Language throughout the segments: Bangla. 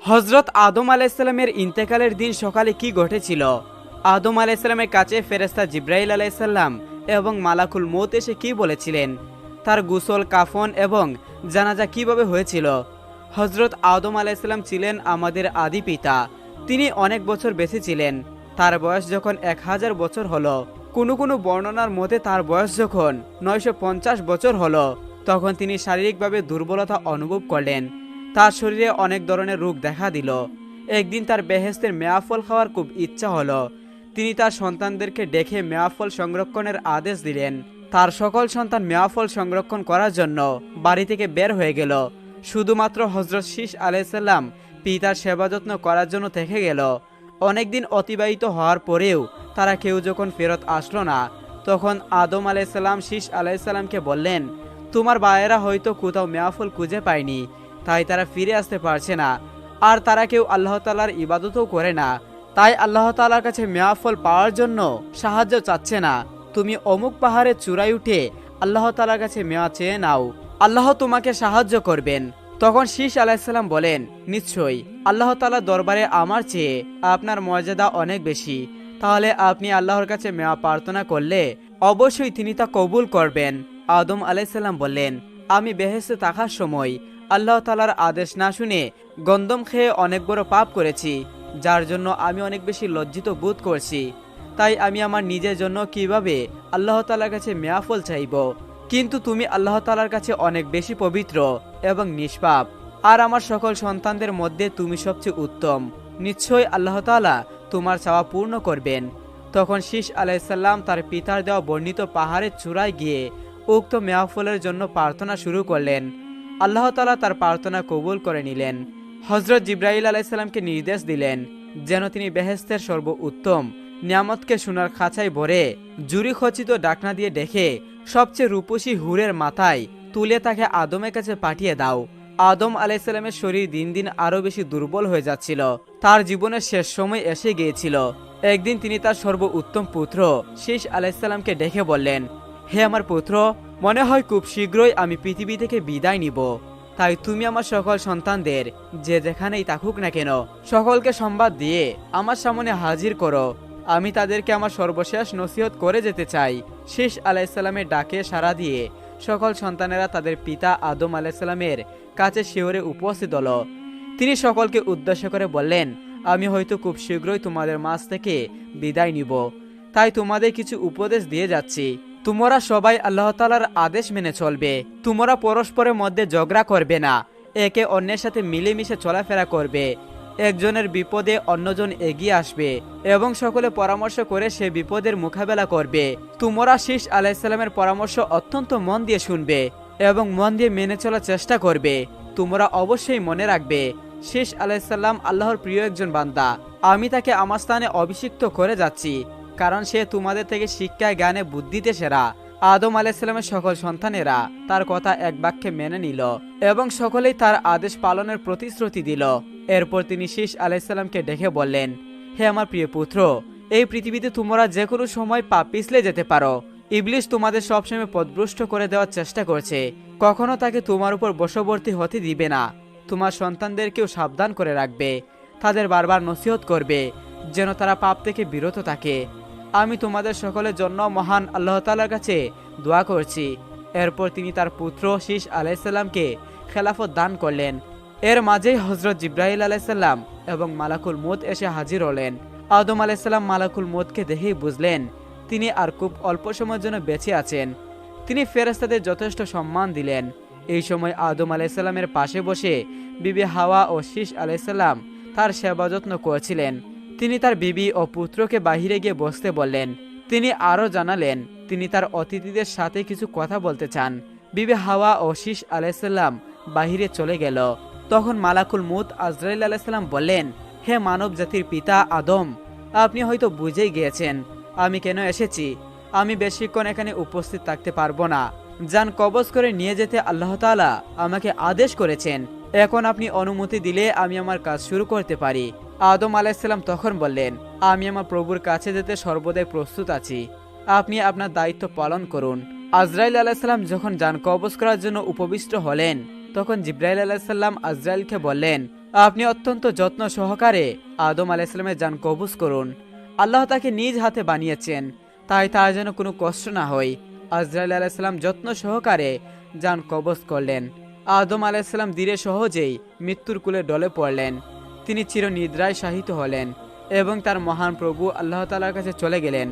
হজরত আদম আলাইসাল্লামের ইন্তেকালের দিন সকালে কি ঘটেছিল? আদম আলাইসাল্লামের কাছে ফেরেশতা জিব্রাইল আলাইসাল্লাম এবং মালাকুল মউত এসে কি বলেছিলেন? তার গোসল, কাফন এবং জানাজা কিভাবে হয়েছিল? হজরত আদম আলাইসাল্লাম ছিলেন আমাদের আদি পিতা। তিনি অনেক বছর বেঁচে ছিলেন। তার বয়স যখন 1000 বছর হলো, কোনো কোনো বর্ণনার মতে তার বয়স যখন 950 বছর হলো, তখন তিনি শারীরিকভাবে দুর্বলতা অনুভব করলেন। তার শরীরে অনেক ধরনের রোগ দেখা দিল। একদিন তার বেহেশতের মেয়াফল খাওয়ার খুব ইচ্ছা হলো। তিনি তার সন্তানদেরকে ডেকে মেয়াফল সংরক্ষণের আদেশ দিলেন। তার সকল সন্তান মেয়াফল সংরক্ষণ করার জন্য বাড়ি থেকে বের হয়ে গেল। শুধুমাত্র হজরত শীষ আলাইসাল্লাম পিতার সেবা যত্ন করার জন্য থেকে গেল। অনেকদিন অতিবাহিত হওয়ার পরেও তারা কেউ যখন ফেরত আসলো না, তখন আদম আলাইসাল্লাম শীষ আলাইসাল্লামকে বললেন, তোমার ভাইয়েরা হয়তো কোথাও মেয়াফল খুঁজে পায়নি, তাই তারা ফিরে আসতে পারছে না। আর তারা কেউ আল্লাহ তাআলার ইবাদতও করে না, তাই আল্লাহ তাআলার কাছে মেয়াফল পাওয়ার জন্য সাহায্য চাচ্ছে না। তুমি অমুক পাহাড়ের চূড়ায় উঠে আল্লাহ তাআলার কাছে মেয়া চেয়ে নাও, আল্লাহ তোমাকে সাহায্য করবেন। তখন শীষ আলাইসাল্লাম বলেন, নিশ্চয়ই আল্লাহ তাআলার দরবারে আমার চেয়ে আপনার মর্যাদা অনেক বেশি। তাহলে আপনি আল্লাহর কাছে মেয়া প্রার্থনা করলে অবশ্যই তিনি তা কবুল করবেন। আদম আলাইসাল্লাম বললেন, আমি বেহেশতে থাকার সময় আল্লাহ তাআলার আদেশ না শুনে গন্ধম খেয়ে অনেক বড় পাপ করেছি, যার জন্য আমি অনেক বেশি লজ্জিত বোধ করছি। তাই আমি আমার নিজের জন্য কিভাবে আল্লাহ তাআলার কাছে মেয়াফল চাইব? কিন্তু তুমি আল্লাহ তাআলার কাছে অনেক বেশি পবিত্র এবং নিষ্পাপ, আর আমার সকল সন্তানদের মধ্যে তুমি সবচেয়ে উত্তম। নিশ্চয়ই আল্লাহ তাআলা তোমার চাওয়া পূর্ণ করবেন। তখন শীষ আলাইসাল্লাম তার পিতার দেওয়া বর্ণিত পাহাড়ের চূড়ায় গিয়ে উক্ত মেয়াফলের জন্য প্রার্থনা শুরু করলেন। আল্লাহ তাআলা তার প্রার্থনা কবুল করে নিলেন। হজরত জিব্রাইল আলাইসাল্লামকে নির্দেশ দিলেন যেন তিনি বেহেশতের সর্ব উত্তম নিয়ামতকে সোনার খাঁচায় ভরে জুরি খচিত ডাকনা দিয়ে ডেকে সবচেয়ে রূপসী হুরের মাথায় তুলে তাকে আদমের কাছে পাঠিয়ে দাও। আদম আলাইসাল্লামের শরীর দিন দিন আরো বেশি দুর্বল হয়ে যাচ্ছিল। তার জীবনের শেষ সময় এসে গিয়েছিল। একদিন তিনি তার সর্ব উত্তম পুত্র শীষ আলাইসাল্লামকে ডেকে বললেন, হে আমার পুত্র, মনে হয় খুব শীঘ্রই আমি পৃথিবী থেকে বিদায় নিব। তাই তুমি আমার সকল সন্তানদের যে যেখানেই থাকুক না কেন সকলকে সংবাদ দিয়ে আমার সামনে হাজির করো। আমি তাদেরকে আমার সর্বশেষ নসিহত করে যেতে চাই। শীষ আলাইসাল্লামের ডাকে সাড়া দিয়ে সকল সন্তানেরা তাদের পিতা আদম আলাইসাল্লামের কাছে শিহরে উপস্থিত হলো। তিনি সকলকে উদ্দেশ্য করে বললেন, আমি হয়তো খুব শীঘ্রই তোমাদের মাঝ থেকে বিদায় নিব, তাই তোমাদের কিছু উপদেশ দিয়ে যাচ্ছি। তোমরা সবাই আল্লাহ তাআলার আদেশ মেনে চলবে। তোমরা পরস্পরের মধ্যে ঝগড়া করবে না, একে অন্যের সাথে মিলেমিশে চলাফেরা করবে। একজনের বিপদে অন্যজন এগিয়ে আসবে এবং সকলে পরামর্শ করে সে বিপদের মোকাবেলা করবে। তোমরা শীষ আলাইসাল্লামের পরামর্শ অত্যন্ত মন দিয়ে শুনবে এবং মন দিয়ে মেনে চলার চেষ্টা করবে। তোমরা অবশ্যই মনে রাখবে, শীষ আলাইসাল্লাম আল্লাহর প্রিয় একজন বান্দা। আমি তাকে আমার স্থানে অভিষিক্ত করে যাচ্ছি, কারণ সে তোমাদের থেকে শিক্ষায়, জ্ঞানে, বুদ্ধিতে সেরা। আদম আলাইসাল্লামের সকল সন্তানেরা তার কথা এক বাক্যে মেনে নিল এবং সকলেই তার আদেশ পালনের প্রতিশ্রুতি দিল। এরপর তিনি শীষ আলাইসাল্লামকে ডেকে বললেন, হে আমার প্রিয় পুত্র, এই পৃথিবীতে তোমরা যে কোনো সময় পা পিছলে যেতে পারো। ইবলিস তোমাদের সবসময় পথভ্রষ্ট করে দেওয়ার চেষ্টা করছে, কখনো তাকে তোমার উপর বশবর্তী হতে দিবে না। তোমার সন্তানদেরকেও সাবধান করে রাখবে, তাদের বারবার নসিহত করবে যেন তারা পাপ থেকে বিরত থাকে। আমি তোমাদের সকলের জন্য মহান আল্লাহ তাআলার কাছে দোয়া করছি। এরপর তিনি তার পুত্র শীষ আলাইসাল্লামকে খেলাফত দান করলেন। এর মাঝেই হজরত জিব্রাইল আলাইসাল্লাম এবং মালাকুল মউত এসে হাজির হলেন। আদম আলাইসাল্লাম মালাকুল মউতকে দেখেই বুঝলেন তিনি আর খুব অল্প সময়ের জন্য বেঁচে আছেন। তিনি ফেরেশতাদের যথেষ্ট সম্মান দিলেন। এই সময় আদম আলাইসাল্লামের পাশে বসে বিবি হাওয়া ও শীষ আলাইসাল্লাম তার সেবা যত্ন করছিলেন। তিনি তার বিবি ও পুত্রকে বাহিরে গিয়ে বসতে বললেন। তিনি আরও জানালেন তিনি তার অতিথিদের সাথে কিছু কথা বলতে চান। বিবি হাওয়া ও শীষ আলাইসাল্লাম বাহিরে চলে গেল। তখন মালাকুল মউত আজরাইল আলাইসাল্লাম বললেন, হে মানব জাতির পিতা আদম, আপনি হয়তো বুঝেই গিয়েছেন আমি কেন এসেছি। আমি বেশিক্ষণ এখানে উপস্থিত থাকতে পারবো না। যান কবজ করে নিয়ে যেতে আল্লাহ তাআলা আমাকে আদেশ করেছেন। এখন আপনি অনুমতি দিলে আমি আমার কাজ শুরু করতে পারি। আদম আলাইসাল্লাম তখন বললেন, আমি আমার প্রভুর কাছে যেতে সর্বদাই প্রস্তুত আছি, আপনি আপনার দায়িত্ব পালন করুন। আজরাইল আলাইসাল্লাম যখন যান কবজ করার জন্য উপবিষ্ট হলেন, তখন জিব্রাইল আলাইসাল্লাম আজরাইলকে বললেন, আপনি অত্যন্ত যত্ন সহকারে আদম আলাইহিসসালামের জান কবজ করুন। আল্লাহ তাকে নিজ হাতে বানিয়েছেন, তাই তার যেন কোনো কষ্ট না হয়। আজরাইল আলাইহিসসালাম যত্ন সহকারে জান কবজ করলেন। আদম আলাইহিসসালাম ধীরে সহজেই মৃত্যুর কুলে ডলে পড়লেন। তিনি চিরনিদ্রায় শায়িত হলেন এবং তার মহান প্রভু আল্লাহ তাআলার কাছে চলে গেলেন।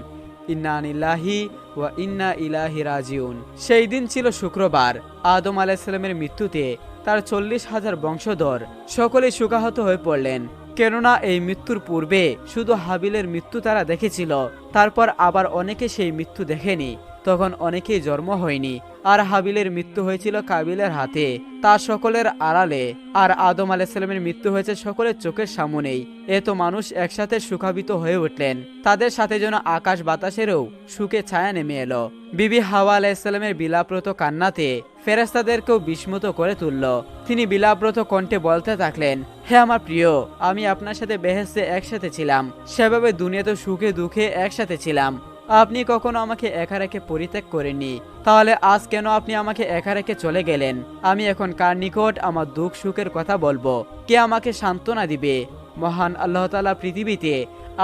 ইন্না লিল্লাহি ওয়া ইন্না ইলাইহি রাজিউন। সেই দিন ছিল শুক্রবার। আদম আলাইহিসসালামের মৃত্যুতে তার 40,000 বংশধর সকলেই শোকাহত হয়ে পড়লেন, কেননা এই মৃত্যুর পূর্বে শুধু হাবিলের মৃত্যু তারা দেখেছিল। তারপর আবার অনেকে সেই মৃত্যু দেখেনি, তখন অনেকেই জন্ম হয়নি। আর হাবিলের মৃত্যু হয়েছিল কাবিলের হাতে, তা সকলের আড়ালে। আর আদম আলাইহিসসালামের মৃত্যু হয়েছে সকলের চোখের সামনেই। এত মানুষ একসাথে সুখাবিত হয়ে উঠলেন, তাদের সাথে যেন আকাশ বাতাসেরও সুখে ছায়া নেমে এলো। বিবি হাওয়া আলাইহিসসালামের বিলাপ্রত কান্নাতে ফেরেশতাদেরকেও বিস্মিত করে তুলল। তিনি বিলাপ্রত কণ্ঠে বলতে থাকলেন, হে আমার প্রিয়, আমি আপনার সাথে বেহেশতে একসাথে ছিলাম, সেভাবে দুনিয়াতে সুখে দুঃখে একসাথে ছিলাম। আপনি কখনো আমাকে একা রেখে পরিত্যাগ করেননি, তাহলে আজ কেন আপনি আমাকে একা রেখে চলে গেলেন? আমি এখন কার নিকট আমার দুঃখ সুখের কথা বলবো? কে আমাকে সান্ত্বনা দিবে? মহান আল্লাহ তাআলা পৃথিবীতে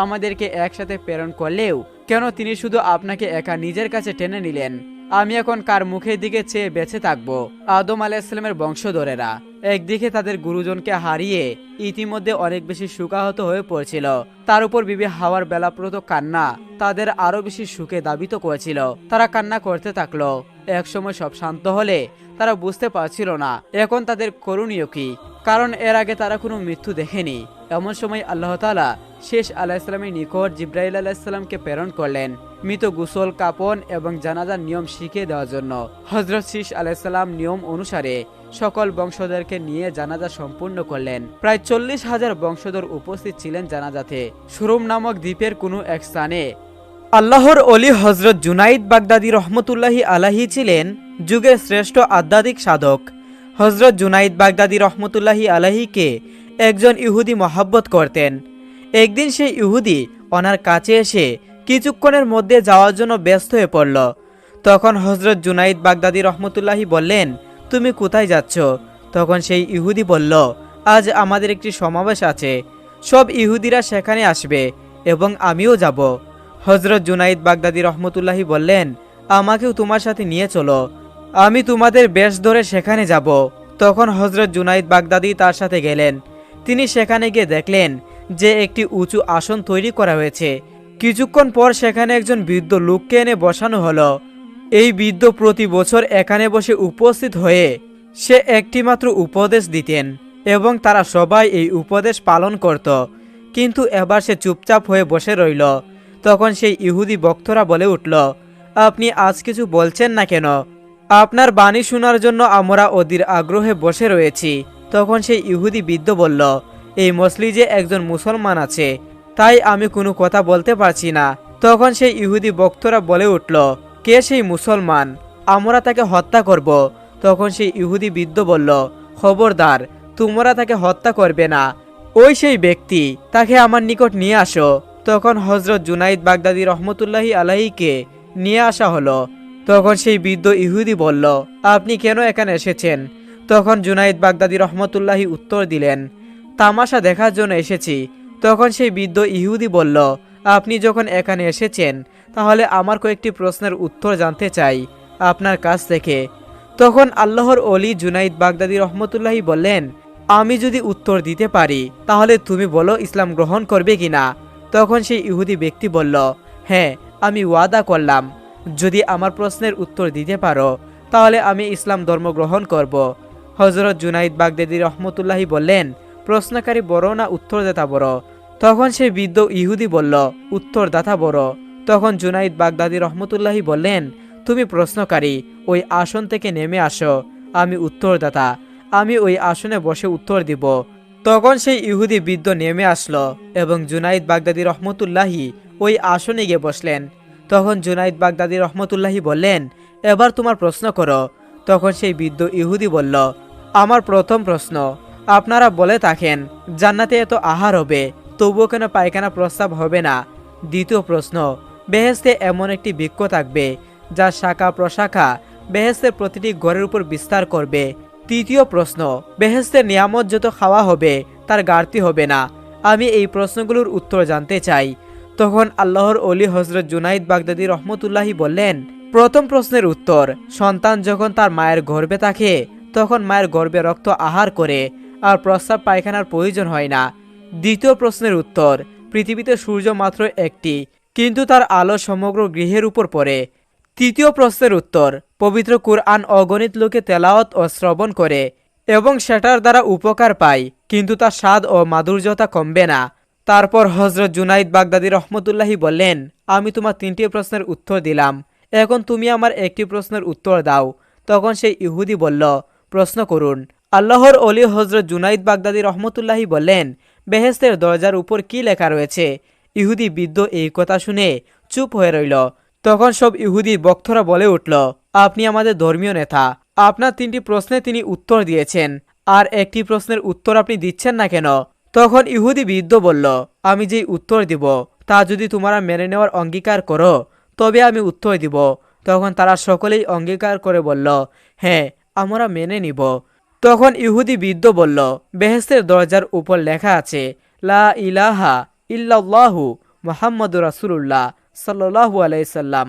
আমাদেরকে একসাথে প্রেরণ করলেও কেন তিনি শুধু আপনাকে একা নিজের কাছে টেনে নিলেন? আমি এখন কার মুখের দিকে চেয়ে বেঁচে থাকবো? আদম আলাইহিসসালামের বংশধরেরা একদিকে তাদের গুরুজনকে হারিয়ে ইতিমধ্যে অনেক বেশি শোকাহত হয়ে পড়ছিল, তার উপর বিবি হাওয়ার বেলাপ্রত কান্না তাদের আরো বেশি সুখে দাবিত করেছিল। তারা কান্না করতে থাকলো। একসময় সব শান্ত হলে তারা বুঝতে পারছিল না এখন তাদের করণীয় কি, কারণ এর আগে তারা কোনো মৃত্যু দেখেনি। এমন সময় আল্লাহ তাআলা শেষ আলাইহিসসালামের নিকট জিবরাইল আলাইহিসসালামকে প্রেরণ করলেন মৃত গোসল, কাপন এবং জানাজার নিয়ম শিখিয়ে দেওয়ার জন্য। হযরত শীষ আলাইহিসসালাম নিয়ম অনুসারে সকল বংশধরকে নিয়ে জানাজা সম্পূর্ণ করলেন। প্রায় 40,000 বংশধর উপস্থিত ছিলেন জানাজাতে। সুরুম নামক দ্বীপের কোনো এক স্থানে আল্লাহর অলি হযরত জুনাইদ বাগদাদী রহমতুল্লাহি আলাইহি ছিলেন যুগের শ্রেষ্ঠ আধ্যাত্মিক সাধক। হযরত জুনাইদ বাগদাদী রহমতুল্লাহি আলাইহিকে একজন ইহুদি মহব্বত করতেন। একদিন সেই ইহুদি ওনার কাছে এসে কিছুক্ষণের মধ্যে যাওয়ার জন্য ব্যস্ত হয়ে পড়ল। তখন হযরত জুনাইদ বাগদাদী রহমতুল্লাহি বললেন, তুমি কোথায় যাচ্ছ? তখন সেই ইহুদি বলল, আজ আমাদের একটি সমাবেশ আছে, সব ইহুদিরা সেখানে আসবে এবং আমিও যাব। হযরত জুনাইদ বাগদাদী রহমতুল্লাহি বললেন, আমাকেও তোমার সাথে নিয়ে চলো, আমি তোমাদের বেশ ধরে সেখানে যাব। তখন হযরত জুনাইদ বাগদাদী তার সাথে গেলেন। তিনি সেখানে গিয়ে দেখলেন যে একটি উঁচু আসন তৈরি করা হয়েছে। কিছুক্ষণ পর সেখানে একজন বৃদ্ধ লোককে এনে বসানো হলো। এই বৃদ্ধ প্রতি বছর এখানে বসে উপস্থিত হয়ে সে একটি মাত্র উপদেশ দিতেন এবং তারা সবাই এই উপদেশ পালন করত। কিন্তু এবার সে চুপচাপ হয়ে বসে রইল। তখন সেই ইহুদি বক্তারা বলে উঠল, আপনি আজ কিছু বলছেন না কেন? আপনার বাণী শোনার জন্য আমরা অধীর আগ্রহে বসে রয়েছি। তখন সেই ইহুদি বৃদ্ধ বলল, এই মসজিদে একজন মুসলমান আছে, তাই আমি কোনো কথা বলতে পারছি না। তখন সেই ইহুদি বক্তারা বলে উঠল, কে সেই মুসলমান? আমরা তাকে হত্যা করব। তখন সেই ইহুদি বৃদ্ধ বলল, খবরদার, তোমরা তাকে হত্যা করবে না, ওই সেই ব্যক্তি, তাকে আমার নিকট নিয়ে আসো। তখন হযরত জুনাইদ বাগদাদী রহমতুল্লাহি আলাইহিকে নিয়ে আসা হলো। তখন সেই বৃদ্ধ ইহুদি বলল, আপনি কেন এখানে এসেছেন? তখন জুনাইদ বাগদাদী রহমতুল্লাহি উত্তর দিলেন, তামাশা দেখার জন্য এসেছি। তখন সেই বৃদ্ধ ইহুদি বলল, আপনি যখন এখানে এসেছেন তাহলে আমার কয়েকটি প্রশ্নের উত্তর জানতে চাই আপনার কাছ থেকে। তখন আল্লাহর অলি জুনাইদ বাগদাদী রহমতুল্লাহি বললেন, আমি যদি উত্তর দিতে পারি তাহলে তুমি বলো ইসলাম গ্রহণ করবে কিনা? তখন সেই ইহুদি ব্যক্তি বলল, হ্যাঁ, আমি ওয়াদা করলাম, যদি আমার প্রশ্নের উত্তর দিতে পারো তাহলে আমি ইসলাম ধর্ম গ্রহণ করব। হযরত জুনাইদ বাগদাদী রহমতুল্লাহি বললেন, প্রশ্নকারী বড় না উত্তরদাতা বড়? তখন সেই বৃদ্ধ ইহুদি বলল, উত্তরদাতা বড়। তখন জুনাইদ বাগদাদী রহমতুল্লাহি বললেন, তুমি প্রশ্নকারী, ওই আসন থেকে নেমে আসো, আমি উত্তরদাতা, আমি ওই আসনে বসে উত্তর দিব। তখন সেই ইহুদি বৃদ্ধ নেমে আসলো এবং জুনাইদ বাগদাদী রহমতুল্লাহি ওই আসনে গিয়ে বসলেন। তখন জুনাইদ বাগদাদী রহমতুল্লাহি বললেন, এবার তোমার প্রশ্ন করো। তখন সেই বৃদ্ধ ইহুদি বলল, আমার প্রথম প্রশ্ন, আপনারা বলে থাকেন জান্নাতে এত আহার হবে, তবুও কেন পায়খানা প্রস্রাব হবে না? দ্বিতীয় প্রশ্ন, বেহেশতে এমন একটি বৃক্ষ থাকবে যার শাখা প্রশাখা বেহেশতের প্রতিটি ঘরের উপর বিস্তার করবে। তৃতীয় প্রশ্ন, বেহেশতের নিয়ামত যত খাওয়া হবে তার ঘাটতি হবে না। আমি এই প্রশ্নগুলোর উত্তর জানতে চাই। তখন আল্লাহর ওলি হজরত জুনাইদ বাগদাদি রহমতুল্লাহি বললেন, প্রথম প্রশ্নের উত্তর, সন্তান যখন তার মায়ের গর্ভে থাকে তখন মায়ের গর্ভে রক্ত আহার করে, আর প্রস্রাব পায়খানার প্রয়োজন হয় না। দ্বিতীয় প্রশ্নের উত্তর, পৃথিবীতে সূর্য মাত্র একটি, কিন্তু তার আলো সমগ্র গৃহের উপর পড়ে। তৃতীয় প্রশ্নের উত্তর, পবিত্র কুরআন অগণিত লোকে তেলাওয়াত ও শ্রবণ করে এবং সেটার দ্বারা উপকার পায়, কিন্তু তার স্বাদ ও মাধুর্যতা কমবে না। তারপর হজরত জুনাইদ বাগদাদি রহমতুল্লাহি বললেন, আমি তোমার 3টি প্রশ্নের উত্তর দিলাম, এখন তুমি আমার একটি প্রশ্নের উত্তর দাও। তখন সেই ইহুদি বলল, প্রশ্ন করুন। আল্লাহর ওলি হজরত জুনাইদ বাগদাদি রহমতুল্লাহি বললেন, বেহেস্তের দরজার উপর কি লেখা রয়েছে? ইহুদি বৃদ্ধ এই কথা শুনে চুপ হয়ে রইল। তখন সব ইহুদি বক্তরা বলে উঠল, আপনি আমাদের ধর্মীয় নেতা, আপনার 3টি প্রশ্নে তিনি উত্তর দিয়েছেন, আর একটি প্রশ্নের উত্তর আপনি দিচ্ছেন না কেন? তখন ইহুদি বৃদ্ধ বলল, আমি যেই উত্তর দিব তা যদি তোমরা মেনে নেওয়ার অঙ্গীকার করো তবে আমি উত্তর দিব। তখন তারা সকলেই অঙ্গীকার করে বলল, হ্যাঁ, আমরা মেনে নিব। তখন ইহুদি বৃদ্ধ বলল, বেহেস্তের দরজার উপর লেখা আছে, লা ইলাহা ইল্লাল্লাহু মুহাম্মাদুর রাসূলুল্লাহ সাল্লাল্লাহু আলাইহি সাল্লাম।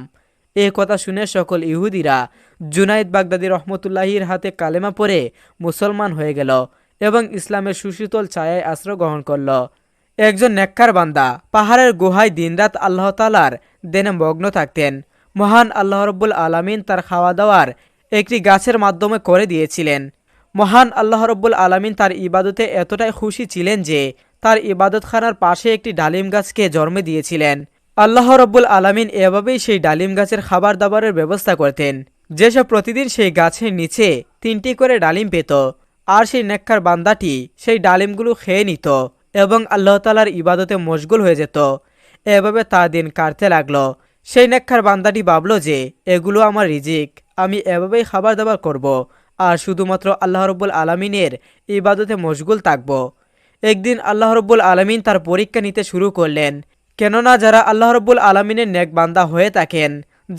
এই কথা শুনে সকল ইহুদিরা জুনাইদ বাগদাদি রহমতুল্লাহির হাতে কালেমা পড়ে মুসলমান হয়ে গেল এবং ইসলামের সুশীতল ছায়ায় আশ্রয় গ্রহণ করল। একজন নেককার বান্দা পাহাড়ের গুহায় দিনরাত আল্লাহ তাআলার দেনে মগ্ন থাকতেন। মহান আল্লাহ রব্বুল আলামিন তার খাওয়া দাওয়ার একটি গাছের মাধ্যমে করে দিয়েছিলেন। মহান আল্লাহ রব্বুল আলামিন তার ইবাদতে এতটাই খুশি ছিলেন যে তার ইবাদতখানার পাশে একটি ডালিম গাছকে জন্ম দিয়েছিলেন। আল্লাহ রব্বুল আলামিন এভাবেই সেই ডালিম গাছের খাবার দাবারের ব্যবস্থা করতেন, যেসব প্রতিদিন সেই গাছের নিচে 3টি করে ডালিম পেত, আর সেই নেককার বান্দাটি সেই ডালিমগুলো খেয়ে নিত এবং আল্লাহ তাআলার ইবাদতে মশগুল হয়ে যেত। এভাবে তার দিন কাটতে লাগলো। সেই নেককার বান্দাটি ভাবল যে এগুলো আমার রিজিক, আমি এভাবেই খাবার দাবার করব আর শুধুমাত্র আল্লাহ রব্বুল আলামিনের ইবাদতে মশগুল থাকব। একদিন আল্লাহ রব্বুল আলামিন তার পরীক্ষা নিতে শুরু করলেন, কেননা যারা আল্লাহ রব্বুল আলামিনের নেক বান্দা হয়ে থাকেন,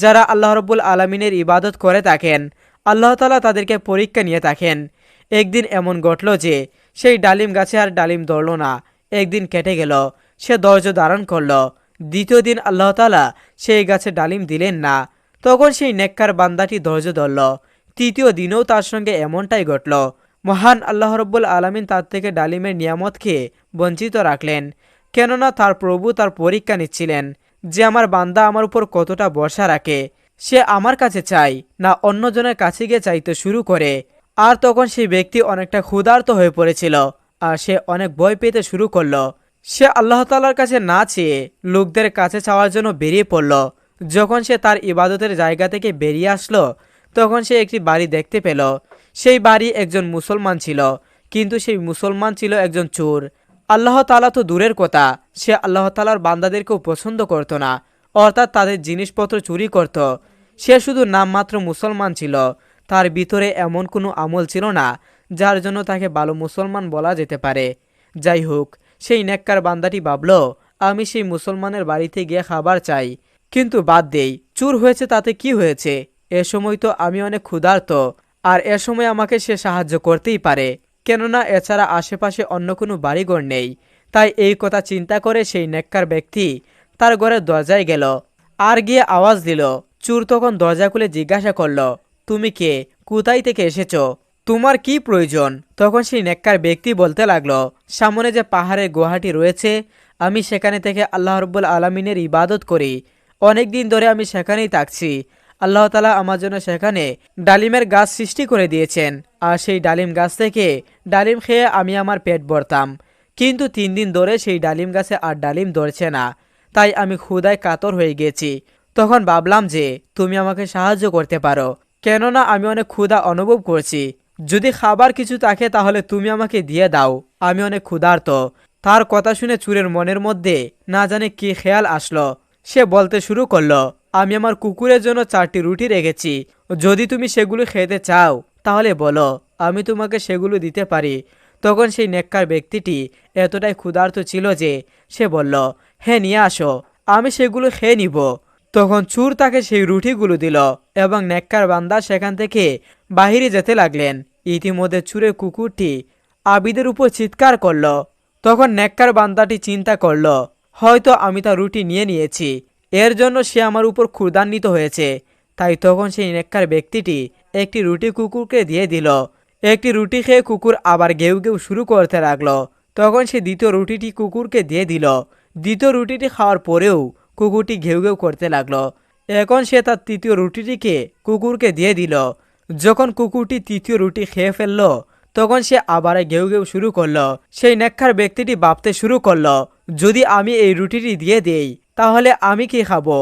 যারা আল্লাহ রব্বুল আলামিনের ইবাদত করে থাকেন, আল্লাহ তাআলা তাদেরকে পরীক্ষা নিয়ে থাকেন। একদিন এমন ঘটল যে সেই ডালিম গাছে আর ডালিম ধরল না। একদিন কেটে গেল, সে ধৈর্য ধারণ করল। দ্বিতীয় দিন আল্লাহ তাআলা সেই গাছে ডালিম দিলেন না। তখন সেই নেককার বান্দাটি ধৈর্য ধরল। তৃতীয় দিনেও তার সঙ্গে এমনটাই ঘটল। মহান আল্লাহ রব্বুল আলামিন তার থেকে ডালিমের নিয়ামতকে বঞ্চিত রাখলেন, কেননা তার প্রভু তার পরীক্ষা নিচ্ছিলেন যে আমার বান্দা আমার উপর কতটা ভরসা রাখে। সে আমার কাছে চাই না অন্যজনের কাছে গিয়ে চাইতে শুরু করে। আর তখন সেই ব্যক্তি অনেকটা ক্ষুধার্ত হয়ে পড়েছিল আর সে অনেক ভয় পেতে শুরু করলো। সে আল্লাহ তাআলার কাছে না চেয়ে লোকদের কাছে চাওয়ার জন্য বেরিয়ে পড়ল। যখন সে তার ইবাদতের জায়গা থেকে বেরিয়ে আসলো তখন সে একটি বাড়ি দেখতে পেল। সেই বাড়ি একজন মুসলমান ছিল, কিন্তু সেই মুসলমান ছিল একজন চোর। আল্লাহ তাআলা তো দূরের কথা, সে আল্লাহ তাআলার বান্দাদেরকেও পছন্দ করত না, অর্থাৎ তাদের জিনিসপত্র চুরি করত। সে শুধু নামমাত্র মুসলমান ছিল, তার ভিতরে এমন কোনো আমল ছিল না যার জন্য তাকে ভালো মুসলমান বলা যেতে পারে। যাই হোক, সেই নেককার বান্দাটি ভাবল, আমি সেই মুসলমানের বাড়িতে গিয়ে খাবার চাই, কিন্তু বাদ দেই, চুর হয়েছে তাতে কি হয়েছে? এ সময় তো আমি অনেক ক্ষুধার্ত, আর এ সময় আমাকে সে সাহায্য করতেই পারে, কেননা এছাড়া আশেপাশে অন্য কোনো বাড়িঘর নেই। তাই এই কথা চিন্তা করে সেই নেককার ব্যক্তি তার ঘরের দরজায় গেল আর গিয়ে আওয়াজ দিল। চোর তখন দরজা খুলে জিজ্ঞাসা করল, তুমি কে? কোথায় থেকে এসেছো? তোমার কি প্রয়োজন? তখন সেই নেককার ব্যক্তি বলতে লাগলো, সামনে যে পাহাড়ের গুহাটি রয়েছে, আমি সেখানে থেকে আল্লাহ রাব্বুল আলামিনের ইবাদত করি। অনেক দিন ধরে আমি সেখানেই থাকছি। আল্লাহ তাআলা আমার জন্য সেখানে ডালিমের গাছ সৃষ্টি করে দিয়েছেন, আর সেই ডালিম গাছ থেকে ডালিম খেয়ে আমি আমার পেট ভরতাম। কিন্তু 3 দিন ধরে সেই ডালিম গাছে আর ডালিম ধরছে না, তাই আমি ক্ষুধায় কাতর হয়ে গেছি। তখন ভাবলাম যে তুমি আমাকে সাহায্য করতে পারো, কেননা আমি অনেক ক্ষুধা অনুভব করছি। যদি খাবার কিছু থাকে তাহলে তুমি আমাকে দিয়ে দাও, আমি অনেক ক্ষুধার্ত। তার কথা শুনে চোরের মনের মধ্যে না জানে কি খেয়াল আসলো। সে বলতে শুরু করলো, আমি আমার কুকুরের জন্য 4টি রুটি রেখেছি, যদি তুমি সেগুলো খেতে চাও তাহলে বলো, আমি তোমাকে সেগুলো দিতে পারি। তখন সেই নেককার ব্যক্তিটি এতটাই ক্ষুধার্ত ছিল যে সে বলল, হ্যাঁ নিয়ে আসো, আমি সেগুলো খেয়ে নিব। তখন চোর তাকে সেই রুটিগুলো দিল এবং নেককার বান্দা সেখান থেকে বাহিরে যেতে লাগলেন। ইতিমধ্যে চোরের কুকুরটি আবিদের উপর চিৎকার করল। তখন নেককার বান্দাটি চিন্তা করল, হয়তো আমি তার রুটি নিয়ে নিয়েছি, এর জন্য সে আমার উপর ক্ষুধান্বিত হয়েছে। তাই তখন সেই নেককার ব্যক্তিটি একটি রুটি কুকুরকে দিয়ে দিল। একটি রুটি খেয়ে কুকুর আবার ঘেউ ঘেউ শুরু করতে লাগলো। তখন সে দ্বিতীয় রুটিটি কুকুরকে দিয়ে দিল। দ্বিতীয় রুটিটি খাওয়ার পরেও কুকুরটি ঘেউ ঘেউ করতে লাগলো। এখন সে তার তৃতীয় রুটিটিকে কুকুরকে দিয়ে দিল। যখন কুকুরটি তৃতীয় রুটি খেয়ে ফেলল, তখন সে আবার ঘেউ ঘেউ শুরু করলো। সেই নেককার ব্যক্তিটি ভাবতে শুরু করলো, যদি আমি এই রুটিটি দিয়ে দেই তাহলে আমি কি খাবো।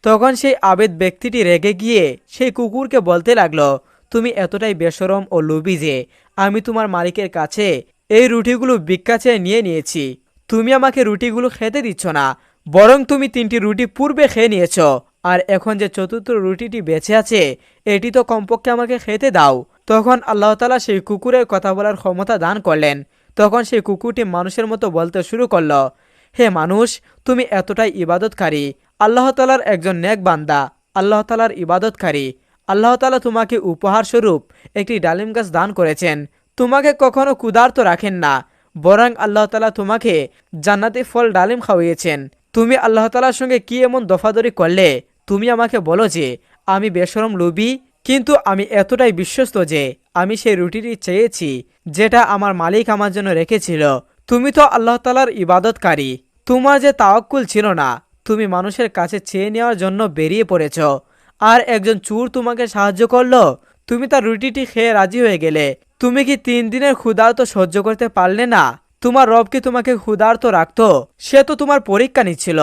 তখন সেই আবেদ ব্যক্তিটি রেগে গিয়ে সেই কুকুরকে বলতে লাগলো, তুমি এতটাই বেশরম ও লোভী যে আমি তোমার মালিকের কাছে এই রুটিগুলো ভিক্ষা চেয়ে নিয়ে নিয়েছি। তুমি আমাকে রুটিগুলো খেতে দিচ্ছ না, বরং তুমি 3টি রুটি পূর্বে খেয়ে নিয়েছ, আর এখন যে চতুর্থ রুটিটি বেঁচে আছে এটি তো কমপক্ষে আমাকে খেতে দাও। তখন আল্লাহ তাআলা সেই কুকুরের কথা বলার ক্ষমতা দান করলেন। তখন সেই কুকুরটি মানুষের মতো বলতে শুরু করলো, হে মানুষ, তুমি এতটাই ইবাদতকারী, আল্লাহ তাআলার একজন নেক বান্দা, আল্লাহ তাআলার ইবাদতকারী। আল্লাহ তাআলা তোমাকে উপহার স্বরূপ একটি ডালিম গাছ দান করেছেন। তোমাকে কখনো ক্ষুধার্ত রাখেন না, বরং আল্লাহ তাআলা তোমাকে জান্নাতি ফল ডালিম খাওয়িয়েছেন। তুমি আল্লাহ তাআলার সঙ্গে কি এমন দফাদরি করলে? তুমি আমাকে বলো যে আমি বেশরম লোভী, কিন্তু আমি এতটাই বিশ্বস্ত যে আমি সেই রুটিটি চেয়েছি যেটা আমার মালিক আমার জন্য রেখেছিল। তুমি তো আল্লাহ তাআলার ইবাদতকারী, তোমার যে তাওয়াক্কুল ছিল না, তুমি মানুষের কাছে চেয়ে নেওয়ার জন্য বেরিয়ে পড়েছ, আর একজন চোর তোমাকে সাহায্য করলো, তুমি তার রুটিটি খেয়ে রাজি হয়ে গেলে। তুমি কি 3 দিনের ক্ষুধার্ত সহ্য করতে পারলে না? তোমার রব কি তোমাকে ক্ষুধার্ত রাখতো? সে তো তোমার পরীক্ষা নিচ্ছিল।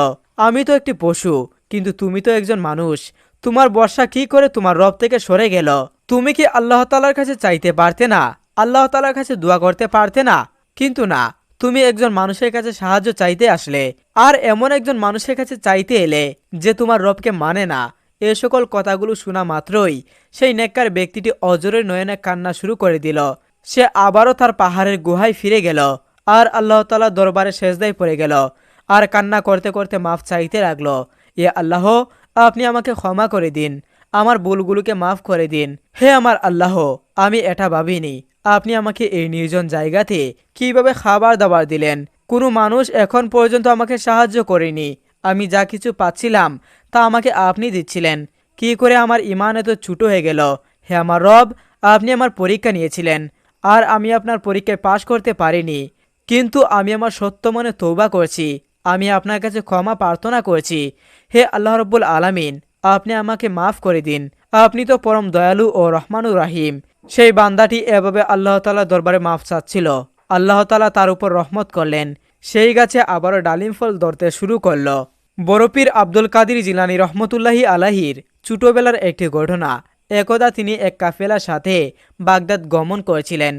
আমি তো একটি পশু, কিন্তু তুমি তো একজন মানুষ। তোমার বর্ষা কি করে তোমার রব থেকে সরে গেল? তুমি কি আল্লাহ তাআলার কাছে চাইতে পারতে না? আল্লাহ তাআলার কাছে দোয়া করতে পারতে না? কিন্তু না, তুমি একজন মানুষের কাছে সাহায্য চাইতে আসলে, আর এমন একজন মানুষের কাছে চাইতে এলে যে তোমার রবকে মানে না। এ সকল কথাগুলো শোনা মাত্রই সেই নেককার ব্যক্তিটি অজরের নয়নে কান্না শুরু করে দিল। সে আবারও তার পাহাড়ের গুহায় ফিরে গেল আর আল্লাহ তাআলার দরবারে সেজদায় পড়ে গেল আর কান্না করতে করতে মাফ চাইতে লাগলো, এ আল্লাহ, আপনি আমাকে ক্ষমা করে দিন, আমার ভুলগুলোকে মাফ করে দিন। হে আমার আল্লাহ, আমি এটা ভাবিনি আপনি আমাকে এই নির্জন জায়গাতে কিভাবে খাবার দাবার দিলেন। কোনো মানুষ এখন পর্যন্ত আমাকে সাহায্য করেনি। আমি যা কিছু পাচ্ছিলাম তা আমাকে আপনি দিচ্ছিলেন। কি করে আমার ঈমান এত ছোট হয়ে গেল? হে আমার রব, আপনি আমার পরীক্ষা নিয়েছিলেন আর আমি আপনার পরীক্ষায় পাশ করতে পারিনি, কিন্তু আমি আমার সত্য মনে তওবা করছি, আমি আপনার কাছে ক্ষমা প্রার্থনা করছি। হে আল্লাহ রাব্বুল আলামিন, আপনি আমাকে মাফ করে দিন, আপনি তো পরম দয়ালু ও রহমানুর রাহিম। সেই বান্দাটি এভাবে আল্লাহ তাআলার দরবারে মাফ চাচ্ছিল। আল্লাহ তাআলা তার উপর রহমত করলেন। সেই গাছে আবারও ডালিম ফল ধরতে শুরু করলো। বড়পীর আব্দুল কাদির জিলানী রহমতুল্লাহি আলাইহির ছোটবেলার একটি ঘটনা। একদা তিনি এক কাফেলার সাথে বাগদাদ গমন করেছিলেন।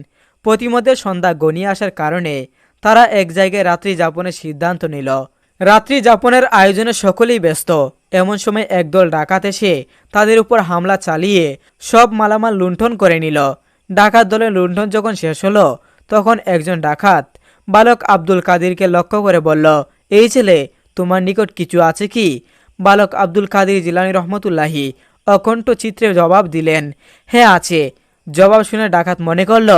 প্রতিমধ্যে সন্ধ্যা গনিয়ে আসার কারণে তারা এক জায়গায় রাত্রি যাপনের সিদ্ধান্ত নিল। রাত্রি যাপনের আয়োজনে সকলেই ব্যস্ত। এমন সময় একদল ডাকাত এসে তাদের উপর হামলা চালিয়ে সব মালামাল লুণ্ঠন করে নিল। ডাকাত দলের লুণ্ঠন যখন শেষ হলো, তখন একজন ডাকাত বালক আব্দুল কাদিরকে লক্ষ্য করে বলল, এই ছেলে, তোমার নিকট কিছু আছে কি? বালক আব্দুল কাদির জিলানী রহমতুল্লাহি অকণ্ঠ চিত্রে জবাব দিলেন, হ্যাঁ আছে। জবাব শুনে ডাকাত মনে করল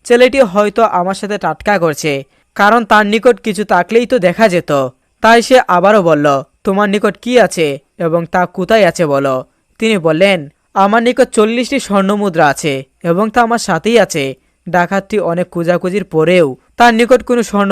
ছেলেটি হয়তো আমার সাথে টাটকা করছে, কারণ তার নিকট কিছু থাকলেই তো দেখা যেত। তাই সে আবারও বলল, তোমার নিকট কি আছে এবং তা কোথায় আছে বলো। তিনি বললেন, আমার নিকট 40টি স্বর্ণমুদ্রা আছে এবং তা আমার সাথেই আছে। ডাকাতটি অনেক খোঁজাখুঁজির পরেও তার নিকট কোনো স্বর্ণ